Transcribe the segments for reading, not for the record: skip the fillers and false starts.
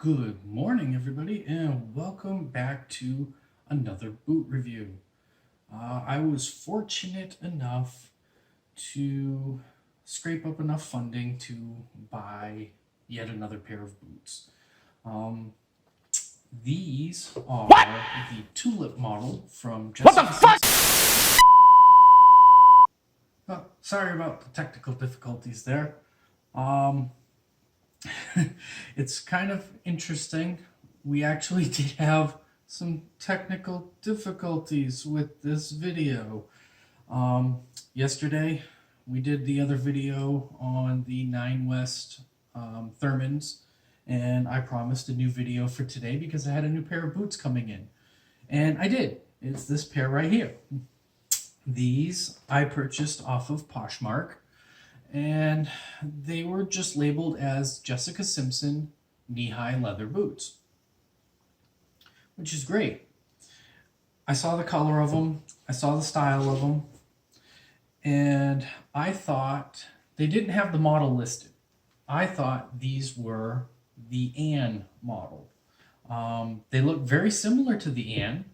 Good morning, everybody, and welcome back to another boot review. I was fortunate enough to scrape up enough funding to buy yet another pair of boots. These are the Tulip model from Jessica. What the fuck? Oh, sorry about the technical difficulties there. It's kind of interesting. We actually did have some technical difficulties with this video. Yesterday, we did the other video on the Nine West Thurmans, and I promised a new video for today because I had a new pair of boots coming in. And I did. It's this pair right here. These I purchased off of Poshmark, and they were just labeled as Jessica Simpson knee-high leather boots, which is great. I saw the color of them, I saw the style of them, and I thought they didn't have the model listed. I thought these were the Anne model. They look very similar to the Anne.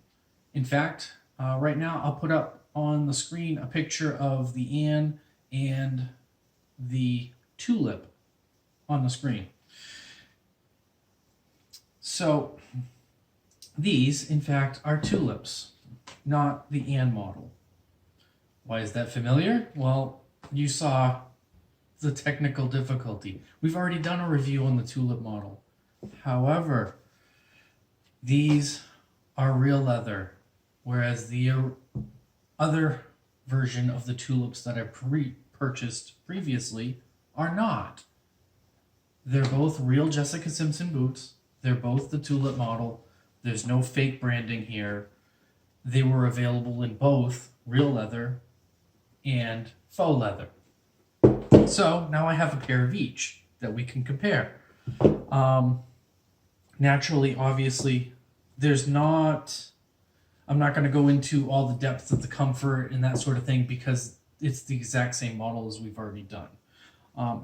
In fact, right now I'll put up on the screen a picture of the Anne and the Tulip on the screen. So these, in fact, are Tulips, not the Anne model. Why is that familiar? Well, you saw the technical difficulty. We've already done a review on the Tulip model. However, these are real leather, whereas the other version of the Tulips that I purchased previously are not. They're both real Jessica Simpson boots. They're both the Tulip model. There's no fake branding here. They were available in both real leather and faux leather. So now I have a pair of each that we can compare. Naturally, obviously, I'm not going to go into all the depth of the comfort and that sort of thing because it's the exact same model as we've already done.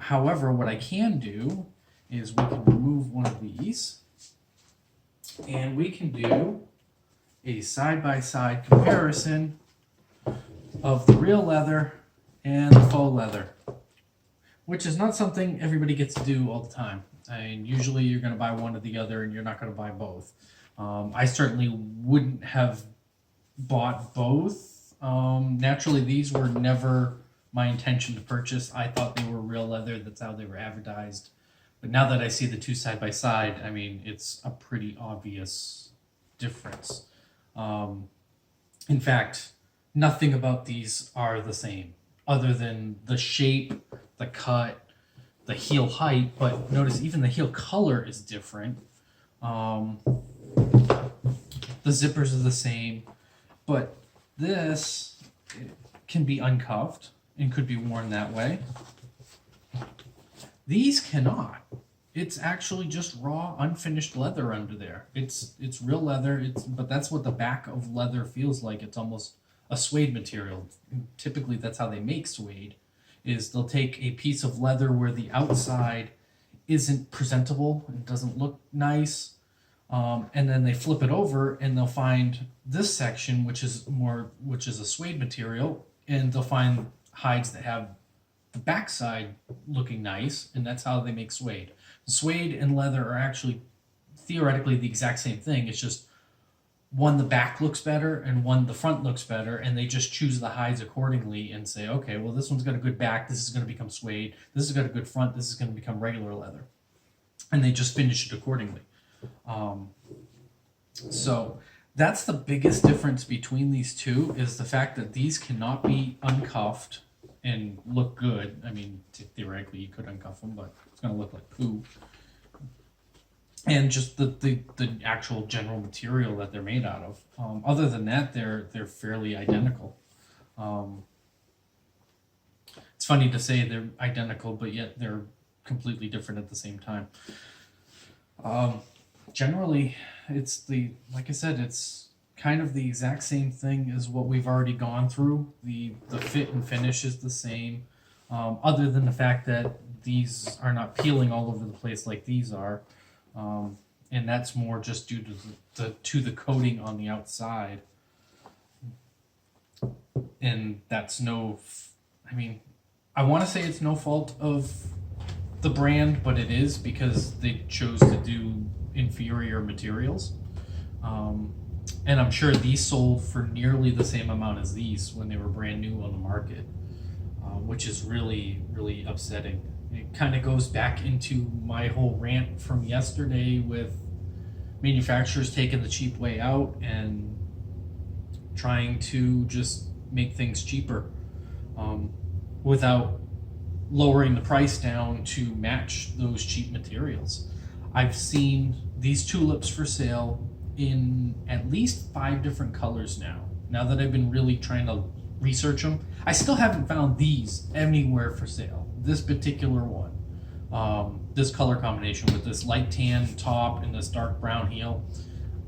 However, what I can do is we can remove one of these and we can do a side-by-side comparison of the real leather and the faux leather, which is not something everybody gets to do all the time. I mean, usually you're going to buy one or the other and you're not going to buy both. I certainly wouldn't have bought both. Naturally, these were never my intention to purchase. I thought they were real leather. That's how they were advertised. But now that I see the two side by side, I mean, it's a pretty obvious difference. In fact, nothing about these are the same other than the shape, the cut, the heel height. But notice even the heel color is different. The zippers are the same, but this can be uncuffed and could be worn that way. These cannot. It's actually just raw, unfinished leather under there. It's real leather, but that's what the back of leather feels like. It's almost a suede material. Typically, that's how they make suede, is they'll take a piece of leather where the outside isn't presentable and doesn't look nice, and then they flip it over and they'll find this section, which is a suede material, and they'll find hides that have the backside looking nice, and that's how they make suede. Suede and leather are actually theoretically the exact same thing. It's just one the back looks better and one the front looks better, and they just choose the hides accordingly and say, okay, well, this one's got a good back, this is going to become suede, this has got a good front, this is going to become regular leather, and they just finish it accordingly. So that's the biggest difference between these two, is the fact that these cannot be uncuffed and look good. I mean, theoretically you could uncuff them, but it's going to look like poo. And just the actual general material that they're made out of. Other than that, they're fairly identical. It's funny to say they're identical, but yet they're completely different at the same time. Generally, like I said, it's kind of the exact same thing as what we've already gone through. The fit and finish is the same, other than the fact that these are not peeling all over the place like these are. and that's more just due to the coating on the outside. And that's I mean, I want to say it's no fault of the brand, but it is because they chose to do inferior materials. And I'm sure these sold for nearly the same amount as these when they were brand new on the market, which is really, really upsetting. It kind of goes back into my whole rant from yesterday with manufacturers taking the cheap way out and trying to just make things cheaper without lowering the price down to match those cheap materials. I've seen these tulips for sale in at least 5 different colors now that I've been really trying to research them. I still haven't found these anywhere for sale. This particular one, this color combination with this light tan top and this dark brown heel,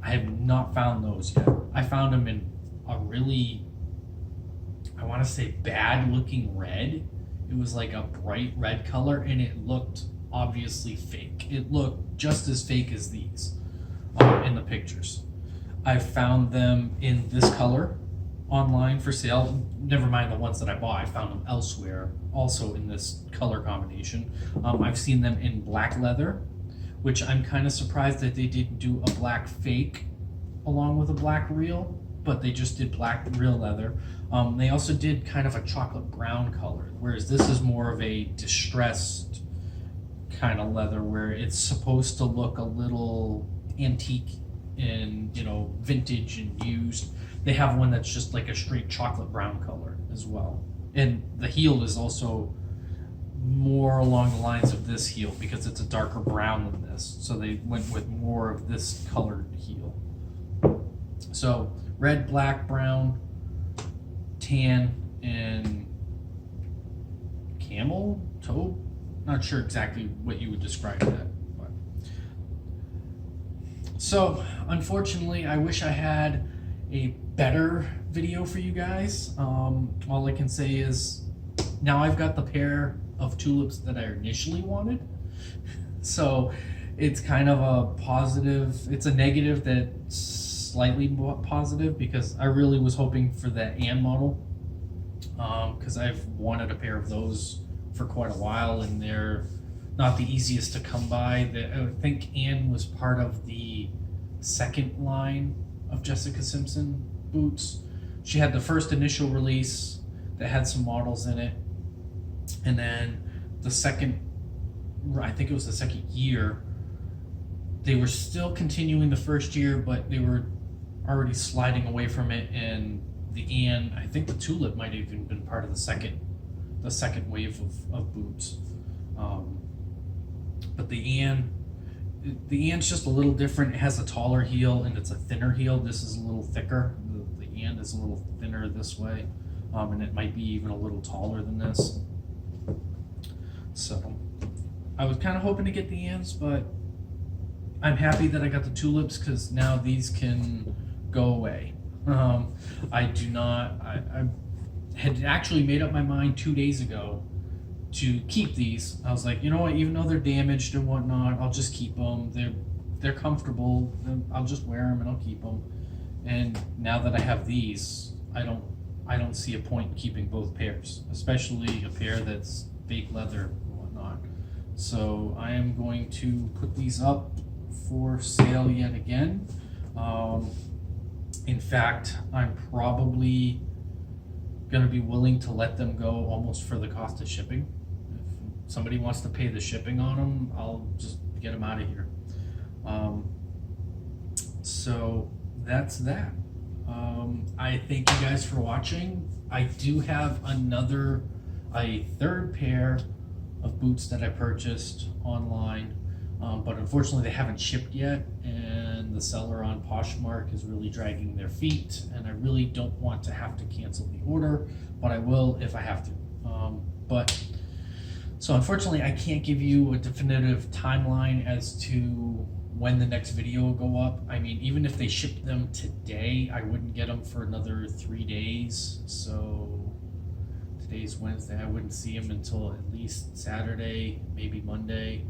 I have not found those yet. I found them in a really, I want to say, bad looking red. It was like a bright red color, and it looked obviously fake. It looked just as fake as these in the pictures. I found them in this color online for sale. Never mind the ones that I bought. I found them elsewhere, also in this color combination. I've seen them in black leather, which I'm kind of surprised that they didn't do a black fake along with a black real, but they just did black real leather. They also did kind of a chocolate brown color, whereas this is more of a distressed kind of leather where it's supposed to look a little antique and, you know, vintage and used. They have one that's just like a straight chocolate brown color as well. And the heel is also more along the lines of this heel because it's a darker brown than this. So they went with more of this colored heel. So red, black, brown, tan, and camel, taupe. Not sure exactly what you would describe that. But. So unfortunately, I wish I had a better video for you guys. All I can say is now I've got the pair of tulips that I initially wanted. So it's kind of a positive, it's a negative that's slightly positive because I really was hoping for the Anne model because I've wanted a pair of those for quite a while and they're not the easiest to come by. I think Anne was part of the second line of Jessica Simpson boots. She had the first initial release that had some models in it, and then the second, I think it was the second year, they were still continuing the first year, but they were already sliding away from it, and the Anne, I think the Tulip might have even been part of the second wave of boots. But the Anne's just a little different. It has a taller heel and it's a thinner heel. This is a little thicker. The Anne is a little thinner this way, and it might be even a little taller than this. So I was kind of hoping to get the Annes, but I'm happy that I got the tulips because now these can go away. I had actually made up my mind 2 days ago to keep these. I was like, you know what, even though they're damaged and whatnot, I'll just keep them. They're comfortable. I'll just wear them and I'll keep them. And now that I have these, I don't see a point in keeping both pairs, especially a pair that's fake leather and whatnot. So I am going to put these up for sale yet again. In fact, I'm probably going to be willing to let them go almost for the cost of shipping. If somebody wants to pay the shipping on them, I'll just get them out of here. So that's that. I thank you guys for watching. I do have a third pair of boots that I purchased online, but unfortunately they haven't shipped yet, and the seller on Poshmark is really dragging their feet, and I really don't want to have to cancel the order, but I will if I have to. So unfortunately I can't give you a definitive timeline as to when the next video will go up. I mean, even if they shipped them today, I wouldn't get them for another 3 days. So today's Wednesday, I wouldn't see them until at least Saturday, maybe Monday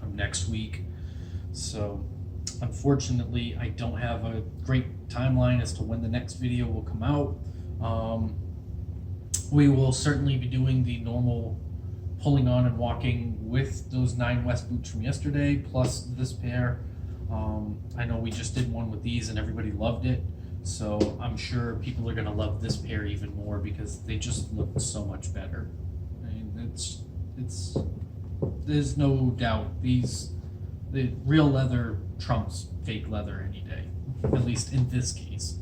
of next week. So unfortunately, I don't have a great timeline as to when the next video will come out. We will certainly be doing the normal pulling on and walking with those Nine West boots from yesterday, plus this pair. I know we just did one with these and everybody loved it, so I'm sure people are going to love this pair even more because they just look so much better. I mean, there's no doubt the real leather trumps fake leather any day, at least in this case.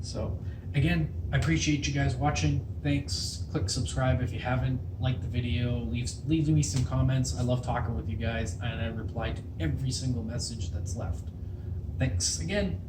So again, I appreciate you guys watching. Thanks. Click subscribe if you haven't. Like the video. Leave me some comments. I love talking with you guys, and I reply to every single message that's left. Thanks again.